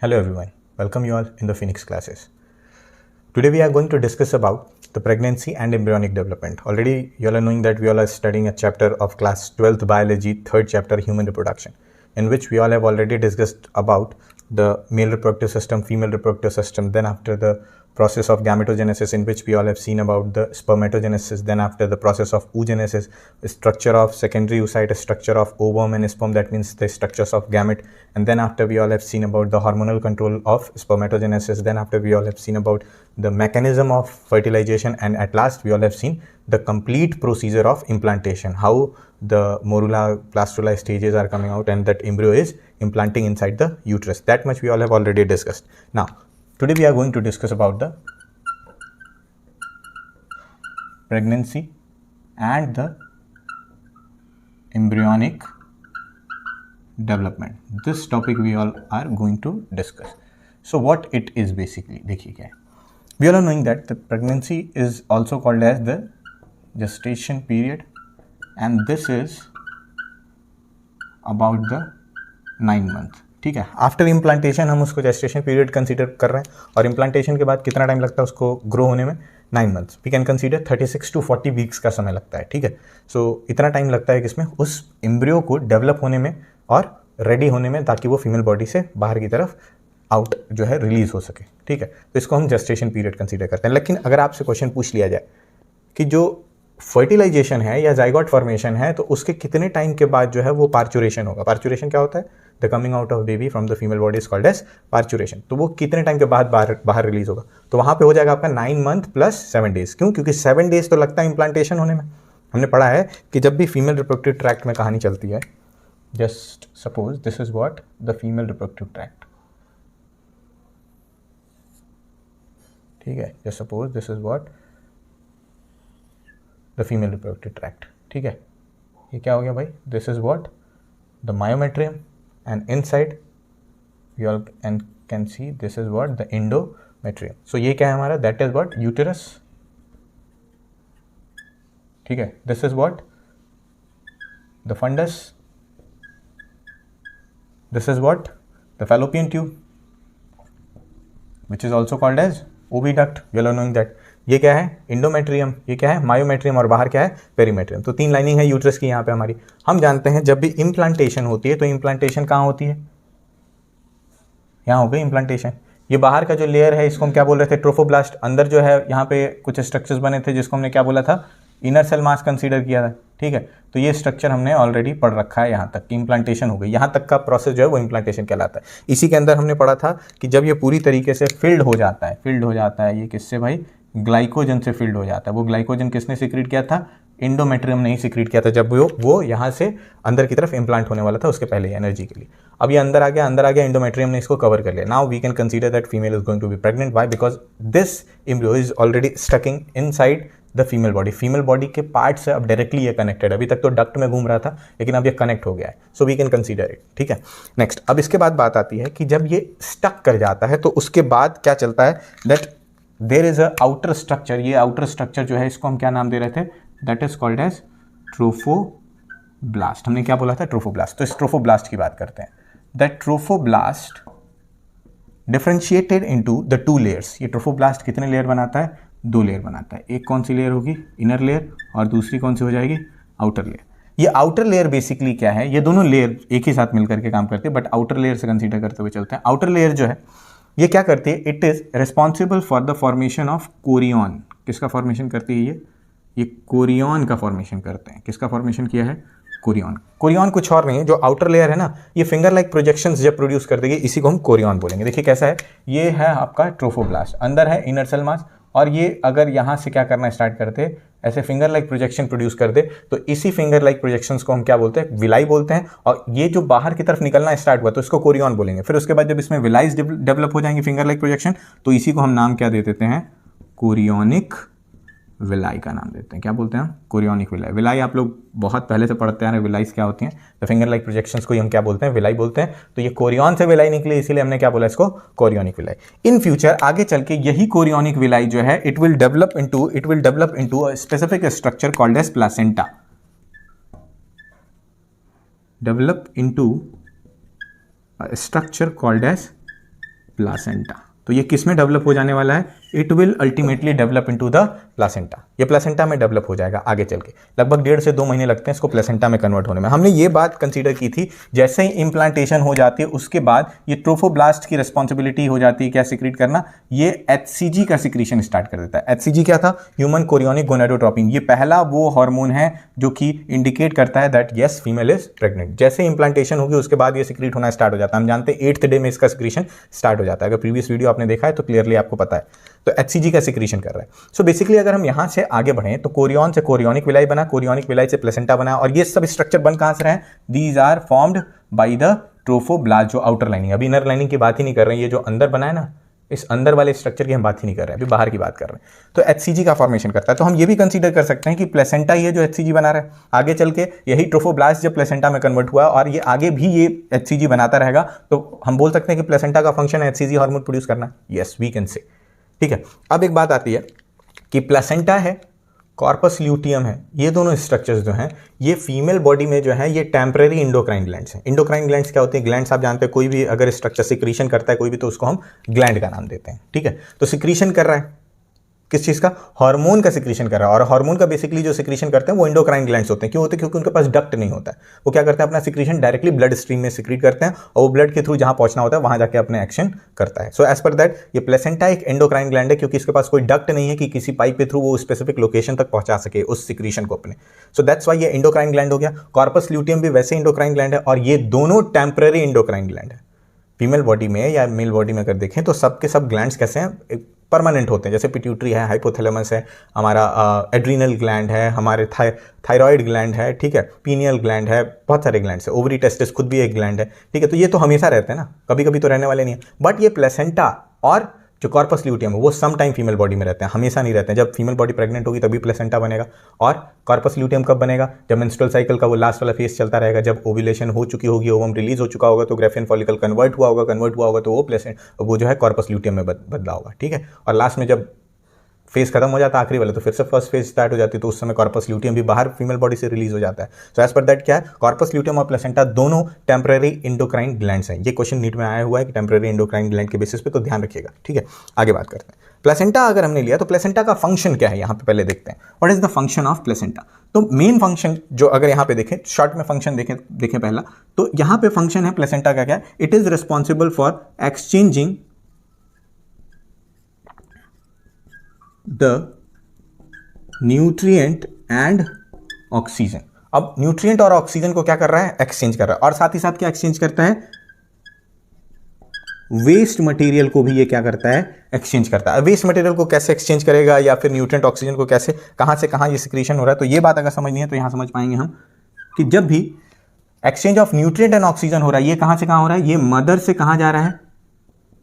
Hello everyone, welcome you all in the Phoenix classes. Today we are going to discuss about the pregnancy and embryonic development. Already you all are knowing that we all are studying a chapter of class 12th biology, third chapter human reproduction, in which we all have already discussed about the male reproductive system, female reproductive system, then after the process of gametogenesis, in which we all have seen about the spermatogenesis, then after the process of oogenesis, structure of secondary oocyte, structure of ovum and sperm, that means the structures of gamete, and then after we all have seen about the hormonal control of spermatogenesis, then after we all have seen about the mechanism of fertilization, and at last we all have seen the complete procedure of implantation, how the morula, blastula stages are coming out and that embryo is implanting inside the uterus. That much we all have already discussed. Now today we are going to discuss about the pregnancy and the embryonic development. This topic we all are going to discuss. So what it is basically, देखिए क्या है. We all are knowing that the pregnancy is also called as the gestation period, and this is about the 9 month. ठीक है, after implantation हम उसको gestation period consider कर रहे हैं, और इम्प्लांटेशन के बाद कितना टाइम लगता है उसको ग्रो होने में? 9 months. We can consider 36 to 40 weeks का समय लगता है. ठीक है, सो इतना टाइम लगता है किसमें? उस एम्ब्रियो को डेवलप होने में और रेडी होने में, ताकि वो फीमेल बॉडी से बाहर की तरफ आउट जो है रिलीज हो सके. ठीक है, तो इसको हम जेस्टेशन पीरियड कंसीडर करते हैं. लेकिन अगर आपसे क्वेश्चन पूछ लिया जाए कि जो फर्टिलाइजेशन है या जाइगोट फॉर्मेशन है, तो उसके कितने टाइम के बाद जो है वो पार्चुरेशन होगा? पार्चुरेशन क्या होता है? The coming out of baby from the female body is called as parturition. तो वो कितने टाइम के बाद बाहर रिलीज होगा? तो वहां पे हो जाएगा आपका 9 मंथ प्लस 7 डेज. क्यों? क्योंकि 7 डेज तो लगता है इम्प्लांटेशन होने में. हमने पढ़ा है कि जब भी फीमेल रिप्रोडक्टिव ट्रैक्ट में कहानी चलती है, just suppose this is what the female reproductive tract. ठीक है, just suppose this is what the female reproductive tract. ठीक है, ये क्या हो गया भाई? This is what the myometrium, and inside you all can see this is what the endometrium. So ये क्या है हमारा? That is what uterus. ठीक है, this is what the fundus, this is what the fallopian tube which is also called as oviduct. You are knowing that. ये क्या है? Endometrium. ये क्या है? मायोमेट्रियम. और बाहर क्या है? पेरीमेट्रियम. तो 3 लाइनिंग है यूट्रस की यहाँ पे हमारी. हम जानते हैं जब भी इम्प्लांटेशन होती है तो इम्प्लांटेशन कहाँ होती है? यहाँ हो गई इम्प्लांटेशन. ये बाहर का जो लेयर है इसको हम क्या बोल रहे थे? ट्रोफोब्लास्ट. अंदर जो है यहाँ पे कुछ स्ट्रक्चर्स बने थे जिसको हमने क्या बोला था? इनर सेल मास कंसीडर किया था. ठीक है, तो ये स्ट्रक्चर हमने ऑलरेडी पढ़ रखा है. यहाँ तक कि इम्प्लांटेशन हो गई, यहाँ तक का प्रोसेस जो है वो इम्प्लांटेशन कहलाता है. इसी के अंदर हमने पढ़ा था कि जब ये पूरी तरीके से फिल्ड हो जाता है, ये किससे भाई? ग्लाइकोजन से फिल्ड हो जाता है. वो ग्लाइकोजन किसने सीक्रेट किया था? इंडोमेट्रियम ने ही सीक्रेट किया था, जब वो यहाँ से अंदर की तरफ इम्प्लांट होने वाला था, उसके पहले एनर्जी के लिए. अब ये अंदर आ गया, इंडोमेट्रियम ने इसको कवर कर लिया. Now we can consider that female is going to be pregnant. Why? Because this embryo is already stucking inside the female body. Female body के पार्ट से अब डायरेक्टली ये कनेक्टेड है. अभी तक तो डक्ट में घूम रहा था, लेकिन अब ये कनेक्ट हो गया है. So we can consider it. ठीक है, नेक्स्ट. अब इसके बाद बात आती है कि जब ये स्टक कर जाता है तो उसके बाद क्या चलता है? That there is a outer structure. ये आउटर स्ट्रक्चर जो है इसको हम क्या नाम दे रहे थे? That is called as trophoblast. हमने क्या बोला था? ट्रोफोब्लास्ट. तो इस ट्रोफोब्लास्ट की बात करते हैं. That trophoblast differentiated into the 2 layers. ये ट्रोफोब्लास्ट कितने लेयर बनाता है? 2 लेयर बनाता है. एक कौन सी लेयर होगी? Inner layer. और दूसरी कौन सी हो जाएगी? Outer layer. ये आउटर लेयर बेसिकली क्या है? ये दोनों लेयर एक ही साथ मिलकर के काम करते हैं, बट आउटर लेयर से कंसीडर करते हुए चलते हैं. आउटर लेयर जो है ये क्या करती है? It is responsible for the formation of Korean. किसका फॉर्मेशन करती है? ये कोरियन का फॉर्मेशन करते हैं. किसका फॉर्मेशन किया है? कोरियन. कोरियन कुछ और नहीं है. जो आउटर लेयर है ना, ये फिंगर लाइक प्रोजेक्शंस जब प्रोड्यूस कर देगी, इसी को हम कोरियन बोलेंगे. देखिए कैसा है, ये है आपका ट्रोफोब्लास्ट. अंदर है इनर सेल मास, और ये अगर यहाँ से क्या करना स्टार्ट करते, ऐसे फिंगर लाइक प्रोजेक्शन प्रोड्यूस कर दे, तो इसी फिंगर लाइक प्रोजेक्शंस को हम क्या बोलते हैं? विलाई बोलते हैं. और ये जो बाहर की तरफ निकलना स्टार्ट हुआ तो इसको कोरियन बोलेंगे. फिर उसके बाद जब इसमें विलाइज डेवलप हो जाएंगे फिंगर लाइक प्रोजेक्शन, तो इसी को हम नाम क्या दे देते हैं? कोरियोनिक विलाई का नाम देते हैं. क्या बोलते हैं? Chorionic villi. विलाई आप लोग बहुत पहले से पढ़ते आ रहे हैं. विलाइज क्या होती हैं? तो फिंगर लाइक प्रोजेक्शंस को हम क्या बोलते हैं? विलाई बोलते हैं. तो ये कोरियन से विलाई निकली, इसीलिए हमने क्या बोला इसको? Chorionic villi. इन फ्यूचर आगे चल के यही कोरियोनिक विलाई जो है it will develop into a specific structure called as placenta. Develop into a structure called as placenta. तो ये किस में डेवलप हो जाने वाला है? It will ultimately develop into the placenta. ये प्लासेंटा में डेवलप हो जाएगा आगे चल के। लगभग 1.5 से 2 महीने लगते हैं इसको प्लासेंटा में कन्वर्ट होने में। हमने ये बात कंसीडर की थी, जैसे ही इम्प्लांटेशन हो जाती है उसके बाद ये ट्रोफोब्लास्ट की रिस्पॉन्सिबिलिटी हो जाती है क्या सिक्रीट करना, ये HCG का सिक्रीशन स्टार्ट कर देता है। HCG क्या था? Human chorionic gonadotropin. ये पहला वो हार्मोन है जो कि इंडिकेट करता है that yes female is pregnant. जैसे इम्प्लांटेशन होगी उसके बाद ये सिक्रीट होना स्टार्ट हो जाता है। हम जानते हैं 8th डे में इसका सिक्रीशन स्टार्ट हो जाता है। अगर प्रीवियस वीडियो आपने देखा है तो क्लियरली आपको पता है। तो HCG का सिक्रीशन कर रहा है। सो बेसिकली अगर हम यहां से आगे बढ़ें तो कोरियन से कोरियोनिक विलाई बना, कोरियोनिक विलाई से प्लेसेंटा बना, और ये सब स्ट्रक्चर बन कहां से रहे हैं? These are formed by the trophoblast, जो आउटर लाइनिंग। अभी इनर लाइनिंग की बात ही नहीं कर रहे हैं, ये जो अंदर बना है ना, इस अंदर वाले स्ट्रक्चर की हम बात ही नहीं कर रहे हैं, अभी बाहर की बात कर रहे हैं। तो HCG का फॉर्मेशन करता है। तो हम ये भी कंसीडर कर सकते हैं कि प्लेसेंटा ही है जो HCG बना रहा है। आगे चल के यही ट्रोफोब्लास्ट जब प्लेसेंटा में कन्वर्ट हुआ और ये आगे भी ये HCG बनाता रहेगा, तो हम बोल सकते हैं कि प्लेसेंटा का फंक्शन है HCG हार्मोन प्रोड्यूस करना। Yes we can say. ठीक है, अब एक बात आती है कि प्लेसेंटा है, कॉर्पस ल्यूटियम है, ये दोनों स्ट्रक्चर्स जो हैं ये फीमेल बॉडी में जो है ये टेम्परेरी इंडोक्राइन ग्लैंड्स हैं। इंडोक्राइन ग्लैंड्स क्या होते हैं? ग्लैंड्स आप जानते हैं, कोई भी अगर स्ट्रक्चर सिक्रीशन करता है कोई भी तो उसको हम ग्लैंड का नाम देते हैं। ठीक है, तो सिक्रीशन कर रहा है किस चीज़ का? हार्मोन का सिक्रीशन कर रहा है। और हार्मोन का बेसिकली जो सिक्रीशन करते हैं वो इंडोक्राइन ग्लैंड्स होते हैं। क्यों होते हैं? क्योंकि उनके पास डक्ट नहीं होता है। वो क्या करते हैं? अपना सिक्रीशन डायरेक्टली ब्लड स्ट्रीम में सिक्रीट करते हैं और वो ब्लड के थ्रू जहां पहुंचना होता है वहां जाके अपने एक्शन करता है। सो एज पर दैट ये प्लेसेंटा एक एंडोक्राइन ग्लैंड है, क्योंकि इसके पास कोई डक्ट नहीं है कि किसी पाइप के थ्रू वो स्पेसिफिक लोकेशन तक पहुंचा सके उस सिक्रीशन को अपने। सो दैट्स वाई ये इंडोक्राइन ग्लैंड हो गया। कॉर्पस ल्यूटियम भी वैसे इंडोक्राइन ग्लैंड है, और ये दोनों टेम्पररी इंडोक्राइन ग्लैंड है। फीमेल बॉडी में या मेल बॉडी में अगर देखें तो सबके सब ग्लैंड्स कैसे हैं? परमानेंट होते हैं। जैसे पिट्यूटरी है, हाइपोथैलेमस है, हमारा एड्रीनल ग्लैंड है, हमारे थायराइड ग्लैंड है, ठीक है, पीनियल ग्लैंड है, बहुत सारे ग्लैंड्स है, ओवरी टेस्टिस खुद भी एक ग्लैंड है। ठीक है, तो ये तो हमेशा रहते हैं ना, कभी कभी तो रहने वाले नहीं है। बट ये प्लेसेंटा और जो कॉर्पस ल्यूटियम है वो सम टाइम फीमेल बॉडी में रहते हैं, हमेशा नहीं रहते हैं। जब फीमेल बॉडी प्रेग्नेंट होगी तभी प्लेसेंटा बनेगा। और कॉर्पस ल्यूटियम कब बनेगा? जब मेंस्ट्रुअल साइकिल का वो लास्ट वाला फेज चलता रहेगा, जब ओव्यूलेशन हो चुकी होगी, ओवम रिलीज हो चुका होगा, तो ग्रेफियन फॉलिकल कन्वर्ट हुआ होगा तो वो जो है कॉर्पस ल्यूटियम में बदला होगा। ठीक है, और लास्ट में जब फेज खत्म हो जाता है आखिरी वाला, तो फिर से फर्स्ट फेज स्टार्ट हो जाती है, तो उस समय कॉर्पस ल्यूटियम भी बाहर फीमेल बॉडी से रिलीज हो जाता है। सो एज पर दैट क्या है? कॉर्पस ल्यूटियम और प्लेसेंटा दोनों टेम्पररी इंडोक्राइन ग्लैंड्स हैं। ये क्वेश्चन नीट में आया हुआ है कि टेम्पररी इंडोक्राइन ग्लैंड के बेसिस पे, तो ध्यान रखिएगा। ठीक है, आगे बात करते हैं। प्लेसेंटा अगर हमने लिया तो प्लेसेंटा का फंक्शन क्या है यहाँ पे पहले देखते हैं। What is the function of placenta? तो मेन फंक्शन जो अगर यहाँ पे देखें, शॉर्ट में फंक्शन देखें पहला, तो यहाँ पे फंक्शन है प्लेसेंटा का क्या है? It is responsible for exchanging the nutrient and oxygen. अब न्यूट्रिएंट और ऑक्सीजन को क्या कर रहा है? एक्सचेंज कर रहा है। और साथ ही साथ क्या एक्सचेंज करता है? वेस्ट मटेरियल को भी ये क्या करता है? एक्सचेंज करता है। वेस्ट मटेरियल को कैसे एक्सचेंज करेगा, या फिर न्यूट्रिएंट ऑक्सीजन को कैसे, कहां से कहां ये सिक्रीशन हो रहा है? तो ये बात अगर समझनी है तो यहां समझ पाएंगे हम कि जब भी exchange of nutrient and oxygen हो रहा है, ये कहां से कहां हो रहा है? ये मदर से कहां जा रहा है?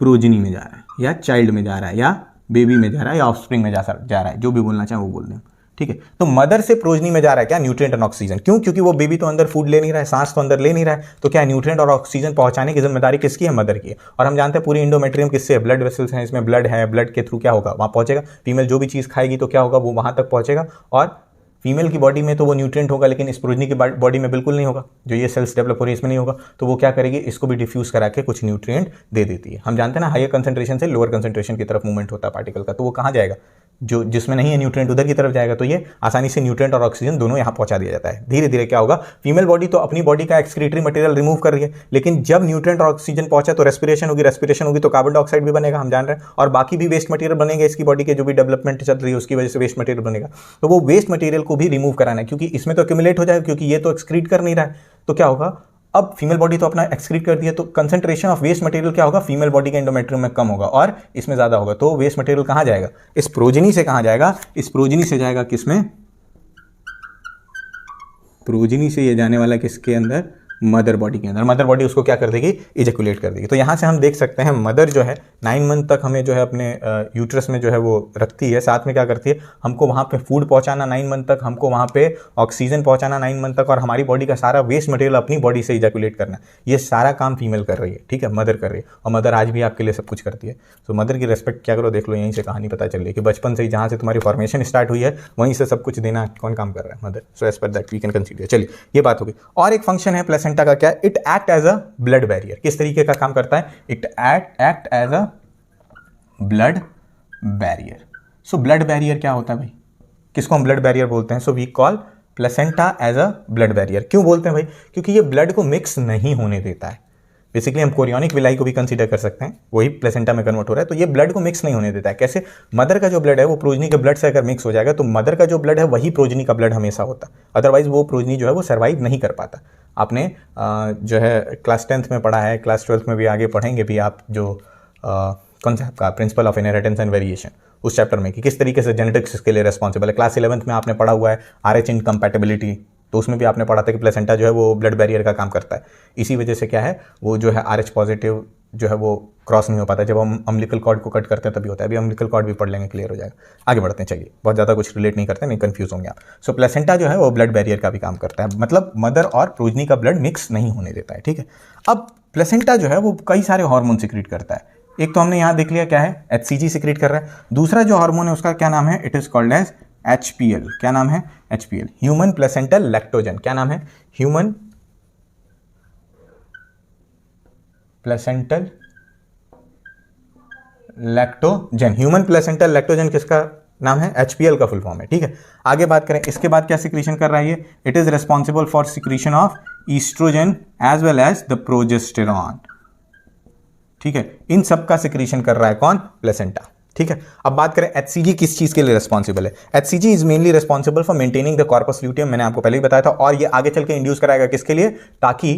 प्रोजनी में जा रहा है, या चाइल्ड में जा रहा है, या बेबी में जा रहा है, या ऑफस्प्रिंग में जा रहा है, जो भी बोलना चाहे वो बोल दें। ठीक है, तो मदर से प्रोजनी में जा रहा है क्या? Nutrient and oxygen. क्यों? क्योंकि वो बेबी तो अंदर फूड ले नहीं रहा है, सांस तो अंदर ले नहीं रहा है, तो क्या न्यूट्रिएंट और ऑक्सीजन पहुंचाने की जिम्मेदारी किसकी है? मदर की है। और हम जानते हैं पूरी इंडोमेट्रियम किससे? ब्लड वेसल्स हैं, इसमें ब्लड है, ब्लड के थ्रू क्या होगा? वहां पहुंचेगा। फीमेल जो भी चीज खाएगी तो क्या होगा? वो वहां तक पहुंचेगा। और फीमेल की बॉडी में तो वो न्यूट्रिएंट होगा, लेकिन इस प्रोजनी की बॉडी में बिल्कुल नहीं होगा। जो ये सेल्स डेवलप हो रही है इसमें नहीं होगा, तो वो क्या करेगी? इसको भी डिफ्यूज करा के कुछ न्यूट्रिएंट दे देती है। हम जानते हैं ना, हायर कंसंट्रेशन से लोअर कंसंट्रेशन की तरफ मूवमेंट होता है पार्टिकल का, तो वो कहाँ जाएगा? जो जिसमें नहीं है न्यूट्रिएंट उधर की तरफ जाएगा। तो ये आसानी से न्यूट्रिएंट और ऑक्सीजन दोनों यहाँ पहुंचा दिया जाता है। धीरे धीरे क्या होगा? फीमेल बॉडी तो अपनी बॉडी का एक्सक्रीटरी मटेरियल रिमूव कर रही है, लेकिन जब न्यूट्रिएंट और ऑक्सीजन पहुंचा तो रेस्पिरेशन होगी तो कार्बन डाइऑक्साइड भी बनेगा, हम जान रहे हैं, और बाकी भी वेस्ट मटेरियल बनेगा इसकी बॉडी के, जो भी डेवलपमेंट चल रही है उसकी वजह से वेस्ट मटेरियल बनेगा। तो वो वेस्ट मटेरियल को भी रिमूव कराना है, क्योंकि इसमें तो एक्यूमुलेट हो जाएगा, क्योंकि ये तो एक्सक्रीट कर नहीं रहा है। तो क्या होगा? अब फीमेल बॉडी तो अपना एक्सक्रीट कर दिया, तो कंसंट्रेशन ऑफ वेस्ट मटेरियल क्या होगा? फीमेल बॉडी के एंडोमेट्रियम में कम होगा और इसमें ज्यादा होगा। तो वेस्ट मटेरियल कहां जाएगा? इस प्रोजनी से कहां जाएगा? इस प्रोजनी से जाएगा किसमें? प्रोजनी से ये जाने वाला किसके अंदर? मदर बॉडी के अंदर। मदर बॉडी उसको क्या कर देगी? इजेकुलेट कर देगी। तो यहाँ से हम देख सकते हैं मदर जो है 9 मंथ तक हमें जो है अपने यूट्रस में जो है वो रखती है, साथ में क्या करती है? हमको वहाँ पे फूड पहुँचाना 9 मंथ तक, हमको वहाँ पे ऑक्सीजन पहुँचाना 9 मंथ तक, और हमारी बॉडी का सारा वेस्ट मटेरियल अपनी बॉडी से इजेकुलेट करना। ये सारा काम फीमेल कर रही है, ठीक है, मदर कर रही है, और मदर आज भी आपके लिए सब कुछ करती है। तो मदर की रेस्पेक्ट क्या करो, देख लो, यहीं से कहानी पता चल रही है कि बचपन से ही जहाँ से तुम्हारी फॉर्मेशन स्टार्ट हुई है वहीं से सब कुछ देना कौन काम कर रहा है? Mother. So as per that we can consider. चलिए, ये बात होगी। और एक फंक्शन है प्लेसेंटा प्लेसेंटा का क्या है, it act as a blood barrier. किस तरीके का काम करता है, it act as a blood barrier. So blood barrier क्या होता है भाई, किसको हम ब्लड बैरियर बोलते हैं, so we call placenta as a blood barrier. क्यों बोलते हैं भाई, क्योंकि ये ब्लड को मिक्स नहीं होने देता है। बेसिकली हम कोरियोनिक विलाई को भी कंसीडर कर सकते हैं, वही प्लेसेंटा में कन्वर्ट हो रहा है, तो ये ब्लड को मिक्स नहीं होने देता है। कैसे, मदर का जो ब्लड है वो प्रोजनी के ब्लड से अगर मिक्स हो जाएगा तो मदर का जो ब्लड है वही प्रोजनी का ब्लड हमेशा होता, अदरवाइज वो प्रोजनी जो है वो सर्वाइव नहीं कर पाता। आपने जो है क्लास 10th में पढ़ा है, क्लास 12th में भी आगे पढ़ेंगे भी आप, जो कौन सा आपका principle of inheritance and variation, उस चैप्टर में कि किस तरीके से जेनेटिक्स इसके लिए रिस्पॉन्सिबल है। क्लास 11th में आपने पढ़ा हुआ है RH इनकम्पैटिबिलिटी, तो उसमें भी आपने पढ़ा था कि प्लेसेंटा जो है वो ब्लड बैरियर का काम करता है। इसी वजह से क्या है, वो जो है RH पॉजिटिव जो है वो क्रॉस नहीं हो पाता, जब हम अम्बिलिकल कॉर्ड को कट करते हैं तभी होता है। अभी अम्बिलिकल कॉर्ड भी पढ़ लेंगे, क्लियर हो जाएगा। आगे बढ़ते हैं, चलिए, बहुत ज़्यादा कुछ रिलेट नहीं करते, नहीं कन्फ्यूज होंगे आप। सो प्लेसेंटा जो है वो ब्लड बैरियर का भी काम करता है, मतलब मदर और प्रोजनी का ब्लड मिक्स नहीं होने देता है, ठीक है। अब प्लेसेंटा जो है वो कई सारे हार्मोन सिक्रीट करता है। एक तो हमने यहाँ देख लिया क्या है, HCG सिक्रीट कर रहा है। दूसरा जो हार्मोन है उसका क्या नाम है, it is called as HPL। क्या नाम है, HPL, ह्यूमन प्लेसेंटल लैक्टोजन। क्या नाम है, human placental lactogen. Human placental lactogen किसका नाम है, HPL का फुल फॉर्म है, ठीक है। आगे बात करें, इसके बाद क्या सिक्रीशन कर रहा है ये, it is responsible for secretion of oestrogen as well as the progesterone, ठीक है। इन सब का सिक्रीशन कर रहा है कौन, प्लेसेंटा, ठीक है। अब बात करें HCG किस चीज के लिए रिस्पॉन्सिबल है। HCG is mainly responsible for maintaining the corpus luteum, मैंने आपको पहले ही बताया था, और ये आगे चल के इंड्यूस कराएगा किसके लिए, ताकि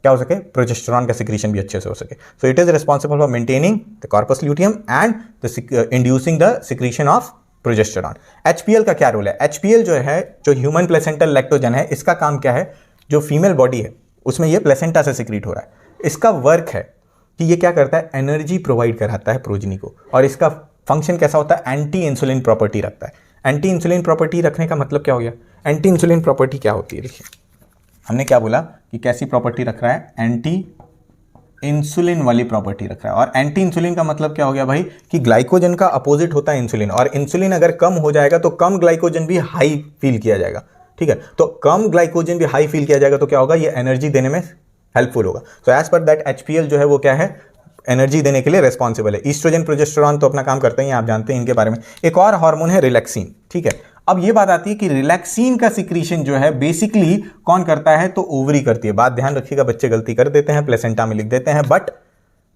क्या हो सके, प्रोजेस्टेरॉन का सिक्रीशन भी अच्छे से हो सके। So it is responsible for maintaining the corpus luteum and the inducing the secretion of progesterone. HPL का क्या रोल है, HPL जो है, जो ह्यूमन प्लेसेंटल लैक्टोजन है, इसका काम क्या है, जो फीमेल बॉडी है उसमें ये प्लेसेंटा से सिक्रीट हो रहा है। इसका वर्क है कि ये क्या करता है, एनर्जी प्रोवाइड कराता है प्रोजनी को, और इसका फंक्शन कैसा होता है, एंटी इंसुलिन प्रॉपर्टी रखता है। एंटी इंसुलिन प्रॉपर्टी रखने का मतलब क्या हो गया, एंटी इंसुलिन प्रॉपर्टी क्या होती है, देखिए हमने क्या बोला कि कैसी प्रॉपर्टी रख रहा है, एंटी इंसुलिन वाली प्रॉपर्टी रख रहा है। और एंटी इंसुलिन का मतलब क्या हो गया भाई, कि ग्लाइकोजन का अपोजिट होता है इंसुलिन, और इंसुलिन अगर कम हो जाएगा तो कम ग्लाइकोजन भी हाई फील किया जाएगा, ठीक है। तो कम ग्लाइकोजन भी हाई फील किया जाएगा तो क्या होगा, ये एनर्जी देने में हेल्पफुल होगा। So as per that HPL जो है वो क्या है, एनर्जी देने के लिए रिस्पॉन्सिबल है। ईस्ट्रोजन प्रोजेस्टेरॉन तो अपना काम करते हैं, आप जानते हैं इनके बारे में। एक और हार्मोन है रिलैक्सिन, ठीक है। अब ये बात आती है कि रिलैक्सिन का सिक्रीशन जो है बेसिकली कौन करता है, तो ओवरी करती है। बात ध्यान रखिएगा, बच्चे गलती कर देते हैं, प्लेसेंटा में लिख देते हैं, बट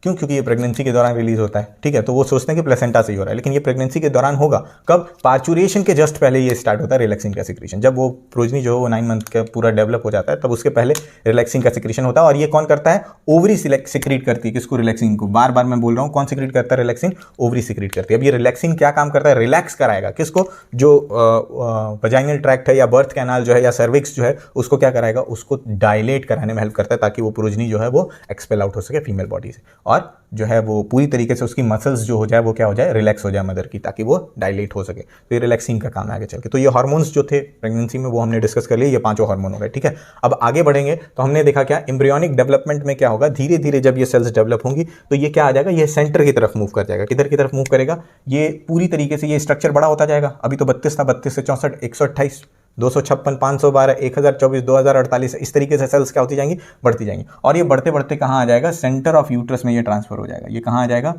क्यों, क्योंकि ये प्रेगनेंसी के दौरान रिलीज होता है, ठीक है, तो वो सोचते हैं कि प्लेसेंटा से ही हो रहा है, लेकिन ये प्रेगनेंसी के दौरान होगा कब, पार्चुरेशन के जस्ट पहले ये स्टार्ट होता है रिलैक्सिन का सिक्रीशन। जब वो प्रोजनी जो है वो 9 मंथ का पूरा डेवलप हो जाता है, तब उसके पहले रिलैक्सिन का सिक्रीशन होता है। और ये कौन करता है, ओवरी सिक्रीट करती है किसको, रिलैक्सिन को। बार बार मैं बोल रहा हूँ, कौन सिक्रीट करता है, रिलैक्सिन, ओवरी सिक्रीट करती है। अब ये रिलैक्सिन क्या काम करता है, रिलैक्स कराएगा किसको, जो वजाइनल ट्रैक्ट है या बर्थ कैनाल जो है या सर्विक्स जो है, उसको क्या कराएगा, उसको डायलेट कराने में हेल्प करता है, ताकि वो प्रोजनी जो है वो एक्सपेल आउट हो सके फीमेल बॉडी से, और जो है वो पूरी तरीके से उसकी मसल्स जो हो जाए वो क्या हो जाए, रिलैक्स हो जाए मदर की, ताकि वो डायलेट हो सके। तो ये रिलैक्सिंग का काम है आगे चल के। तो ये हार्मोन्स जो थे प्रेगनेंसी में वो हमने डिस्कस कर लिए, ये 5 हार्मोन हो गए, ठीक है। अब आगे बढ़ेंगे तो हमने देखा क्या, एम्ब्रियोनिक डेवलपमेंट में क्या होगा, धीरे धीरे जब ये सेल्स डेवलप होंगी तो ये क्या आ जाएगा, ये सेंटर की तरफ मूव कर जाएगा। किधर की तरफ मूव करेगा, ये पूरी तरीके से ये स्ट्रक्चर बड़ा होता जाएगा। अभी तो 32 था, 32 से 64, 128, 256, 512, 1024, 2048, इस तरीके से सेल्स क्या होती जाएंगी, बढ़ती जाएंगी। और ये बढ़ते बढ़ते कहाँ आ जाएगा, सेंटर ऑफ यूट्रस में ये ट्रांसफर हो जाएगा। ये कहाँ आ जाएगा,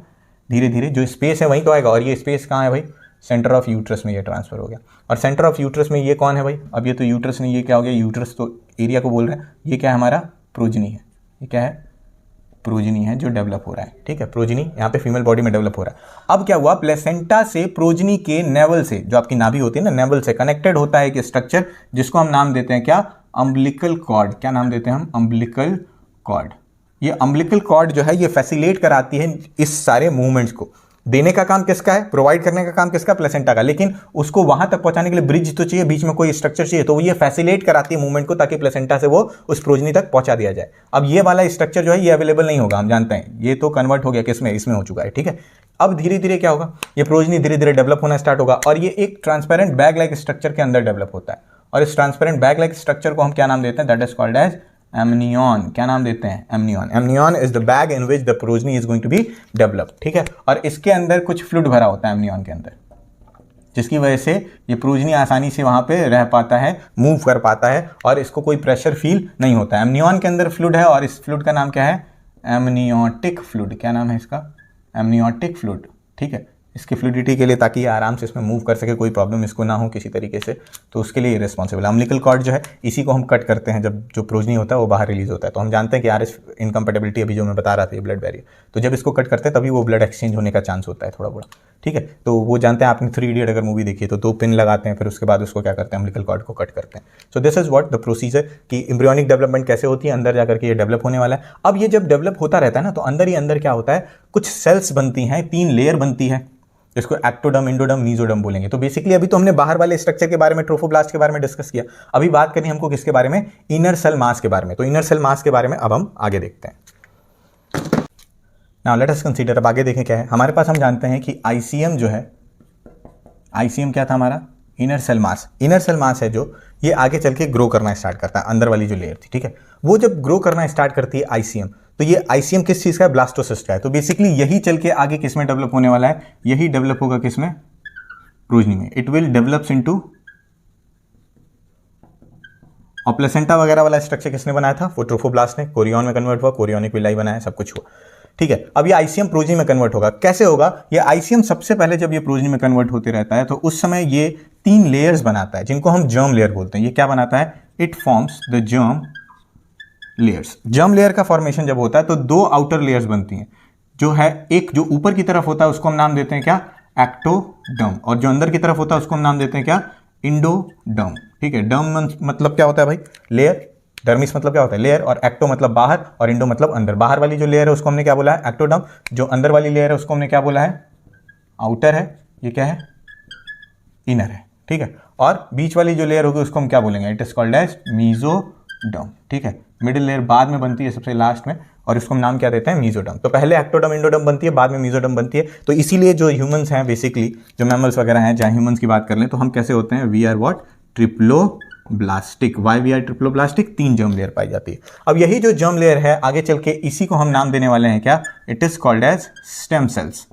धीरे धीरे जो स्पेस है वहीं तो आएगा, और ये स्पेस कहाँ है भाई, सेंटर ऑफ यूट्रस में ये ट्रांसफर हो गया। और सेंटर ऑफ यूट्रस में ये कौन है भाई, अब ये तो यूट्रस नहीं, ये क्या हो गया, यूट्रस तो एरिया को बोल रहा है, ये क्या है हमारा, प्रोजनी है। ये क्या है, प्रोजनी है जो डेवलप हो रहा है, ठीक है। प्रोजनी यहाँ पे फीमेल बॉडी में डेवलप हो रहा है। अब क्या हुआ, प्लेसेंटा से प्रोजनी के नेवल से, जो आपकी नाभि होती है ना, नेवल से कनेक्टेड होता है एक स्ट्रक्चर जिसको हम नाम देते हैं क्या, अम्बिलिकल कॉर्ड। क्या नाम देते हैं हम, अम्बिलिकल कॉर्ड। ये अम्बिलिकल कॉर्ड जो है ये फैसिलिटेट कराती है इस सारे मूवमेंट्स को। देने का काम किसका है, प्रोवाइड करने का काम किसका, प्लेसेंटा का, लेकिन उसको वहां तक पहुंचाने के लिए ब्रिज तो चाहिए, बीच में कोई स्ट्रक्चर चाहिए, तो ये फैसिलिटेट कराती है मूवमेंट को, ताकि प्लेसेंटा से वो उस प्रोजनी तक पहुंचा दिया जाए। अब ये वाला स्ट्रक्चर जो है ये अवेलेबल नहीं होगा, हम जानते हैं, ये तो कन्वर्ट हो गया किसमें, इसमें हो चुका है, ठीक है। अब धीरे धीरे क्या होगा, ये प्रोजनी धीरे धीरे डेवलप होना स्टार्ट होगा, और ये एक ट्रांसपेरेंट बैग लाइक स्ट्रक्चर के अंदर डेवलप होता है। और इस ट्रांसपेरेंट बैग लाइक स्ट्रक्चर को हम क्या नाम देते हैं, that is called as amnion. क्या नाम देते हैं, amnion. Amnion is the bag in which the progeny is going to be develop, ठीक है। और इसके अंदर कुछ फ्लूइड भरा होता है एमनियन के अंदर, जिसकी वजह से ये प्रोजनी आसानी से वहाँ पे रह पाता है, मूव कर पाता है और इसको कोई प्रेशर फील नहीं होता है। एमनियॉन के अंदर फ्लूइड है और इस फ्लूइड का नाम क्या है? Amniotic fluid. क्या नाम है इसका? Amniotic fluid. ठीक है, इसकी फ्लूइडिटी के लिए, ताकि ये आराम से इसमें मूव कर सके, कोई प्रॉब्लम इसको ना हो किसी तरीके से, तो उसके लिए रिस्पॉन्सिबल है। अम्बिलिकल कॉर्ड जो है इसी को हम कट करते हैं जब जो प्रोजनी होता है वो बाहर रिलीज होता है। तो हम जानते हैं कि आरएस इनकम्पेटेबिलिटी अभी जो मैं बता रहा था, ये ब्लड बैरियर, तो जब इसको कट करते हैं तभी वो ब्लड एक्सचेंज होने का चांस होता है थोड़ा बड़ा। ठीक है, तो वो जानते हैं, आपने 3 इडियट अगर मूवी देखी है तो 2 पिन लगाते हैं, फिर उसके बाद उसको क्या करते हैं? अम्बिलिकल कॉर्ड को कट करते हैं। So this is what the procedure कि एम्ब्रियोनिक डेवलपमेंट कैसे होती है, अंदर जाकर के ये डेवलप होने वाला है। अब ये जब डेवलप होता रहता है ना, तो अंदर ही अंदर क्या होता है, कुछ सेल्स बनती हैं, 3 लेयर बनती है, इसको एक्टोडर्म, इंडोडर्म, मीजोडर्म बोलेंगे। तो बेसिकली अभी तो हमने बाहर वाले स्ट्रक्चर के बारे में, ट्रोफोब्लास्ट के बारे में डिस्कस किया। अभी बात करनी हमको किसके बारे में? इनर सेल मास के बारे में। तो इनर सेल मास के बारे में अब हम आगे देखते हैं। नाउ लेट अस कंसीडर, अब आगे देखें क्या है हमारे पास। हम जानते हैं कि आईसीएम जो है, आईसीएम क्या था हमारा? Inner cell mass. Inner cell mass है जो ये आगे चल के ग्रो करना स्टार्ट करता है, अंदर वाली जो लेयर थी। ठीक है, वो जब ग्रो करना स्टार्ट करती है आईसीएम, तो ये आईसीएम किस चीज का है? ब्लास्टोसिस्ट का है। तो बेसिकली यही चल के आगे किस में डेवलप होने वाला है? यही डेवलप होगा किस में? प्रोजनी में। इट विल डेवलप्स इनटू, और प्लेसेंटा वगैरह वाला स्ट्रक्चर किसने बनाया था? वो ट्रोफोब्लास्ट ने। कोरियन में कन्वर्ट हुआ, कोरियोनिक विलाई बनाया, सब कुछ हुआ। ठीक है, अब ये आईसीएम प्रोजनी में कन्वर्ट होगा। कैसे होगा? ये आईसीएम सबसे पहले जब ये प्रोजनी में कन्वर्ट होते रहता है तो उस समय ये 3 लेयर्स बनाता है, जिनको हम जर्म लेयर बोलते हैं। ये क्या बनाता है? It forms the germ layers. Germ layer का फॉर्मेशन जब होता है तो 2 आउटर लेयर्स बनती हैं, जो है एक जो ऊपर की तरफ होता है उसको हम नाम देते हैं क्या? एक्टोडर्म, और जो अंदर की तरफ होता है उसको हम नाम देते हैं क्या? इंडोडर्म। ठीक है, डर्म मतलब क्या होता है भाई? लेयर। डर्मिस मतलब क्या होता है? लेयर। और एक्टो मतलब बाहर, और इंडो मतलब अंदर। बाहर वाली जो लेयर है उसको हमने क्या बोला है? एक्टोडर्म। जो अंदर वाली लेयर है उसको हमने क्या बोला है? आउटर है। ये क्या है? इनर है। ठीक है, और बीच वाली जो लेयर होगी उसको हम क्या बोलेंगे? It is called as mesoderm. ठीक है, मिडिल लेयर बाद में बनती है, सबसे लास्ट में, और इसको हम नाम क्या देते हैं? मीजोडर्म। तो पहले एक्टोडर्म, इंडोडर्म बनती है, बाद में मीजोडर्म बनती है। तो इसीलिए जो ह्यूमंस हैं, बेसिकली जो मैमल्स वगैरह हैं, चाहे ह्यूमंस की बात कर लें, तो हम कैसे होते हैं? We are what? Triploblastic. Why we are triploblastic? 3 germ layer पाई जाती है। अब यही जो जर्म लेयर है आगे चल के इसी को हम नाम देने वाले हैं क्या? It is called as stem cells.